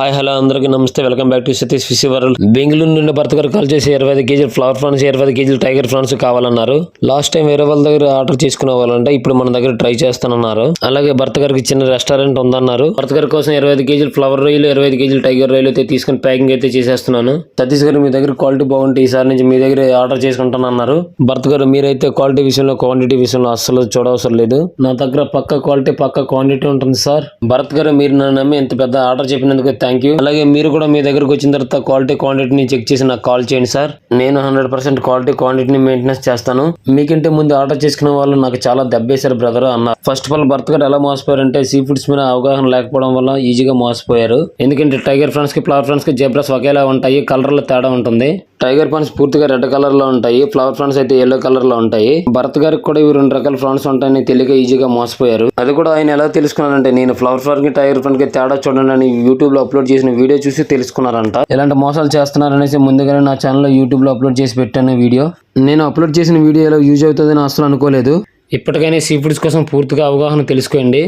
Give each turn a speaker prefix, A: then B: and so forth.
A: Hi hello అందరికీ నమస్తే, welcome back to Satish fish world. Bengaluru నుండి భర్త గారు కాల్ చేసి 25 కేజీలు ఫ్లవర్ ఫ్రాన్స్, 25 కేజీలు టైగర్ ఫ్రాన్స్ కావాలన్నారు. లాస్ట్ టైం వేరే వాళ్ళ దగ్గర ఆర్డర్ చేసుకునే వాళ్ళంటే ఇప్పుడు మన దగ్గర ట్రై చేస్తానన్నారు. అలాగే భర్త గారికి చిన్న రెస్టారెంట్ ఉందన్నారు. భర్త గారి కోసం 25 కేజీలు ఫ్లవర్ రొయ్యలు, 25 కేజీలు టైగర్ రొయ్యలు అయితే తీసుకుని ప్యాకింగ్ అయితే చేసేస్తున్నాను. సతీష్ గారు మీ దగ్గర క్వాలిటీ బాగుంటే ఈసారి నుంచి మీ దగ్గర ఆర్డర్ చేసుకుంటానన్నారు. భర్త గారు మీరైతే క్వాలిటీ విషయంలో, క్వాంటిటీ విషయంలో అస్సలు చూడవసరం లేదు. నా దగ్గర పక్క క్వాలిటీ పక్క క్వాంటిటీ ఉంటుంది సార్. భర్త గారు మీరు నన్ను నమ్మి ఇంత పెద్ద ఆర్డర్ చెప్పినందుకు థ్యాంక్ యూ. అలాగే మీరు కూడా మీ దగ్గరకు వచ్చిన తర్వాత క్వాంటిటీని చెక్ చేసి నాకు కాల్ చేయండి సార్. నేను 100% క్వాంటిటీని మెయింటెనెన్స్ చేస్తాను. మీకంటే ముందు ఆర్డర్ చేసుకునే వాళ్ళు నాకు చాలా దెబ్బేశారు బ్రదర్ అన్నారు. ఫస్ట్ ఆఫ్ ఆల్ భర్త గారు ఎలా మోసపోయారంటే సీ ఫుడ్స్ మీద అవగాహన లేకపోవడం వల్ల ఈజీగా మోసపోయారు. ఎందుకంటే టైగర్ ఫ్రాన్స్ కి, ఫ్లవర్ ఫ్రాన్స్ కి జెబ్రాస్ ఒకేలా ఉంటాయి, కలర్ లో తేడా ఉంటుంది. టైగర్ ఫ్రాన్స్ పూర్తిగా రెడ్ కలర్ లో ఉంటాయి, ఫ్లవర్ ఫ్రాన్స్ అయితే ఎల్లో కలర్ లో ఉంటాయి. భర్త గారికి కూడా ఇవి 2 రకాల ఫ్రాన్స్ ఉంటాయని తెలియక ఈజీగా మోసపోయారు. అది కూడా ఆయన ఎలా తెలుసుకున్నారంటే నేను ఫ్లవర్ ఫ్రాన్స్ కి, టైగర్ ఫ్రాన్స్ కి తేడా చూడండి అని యూట్యూబ్ లో అప్లోడ్ చేసిన వీడియో చూసి తెలుసుకున్నారంట. ఇలాంటి మోసాలు చేస్తున్నారనేసి ముందుగానే నా ఛానల్లో యూట్యూబ్ లో అప్లోడ్ చేసి పెట్టాను వీడియో. నేను అప్లోడ్ చేసిన వీడియోలో యూజ్ అవుతుందని అసలు అనుకోలేదు. ఇప్పటికైనా సీ ఫుడ్స్ కోసం పూర్తిగా అవగాహన తెలుసుకోండి.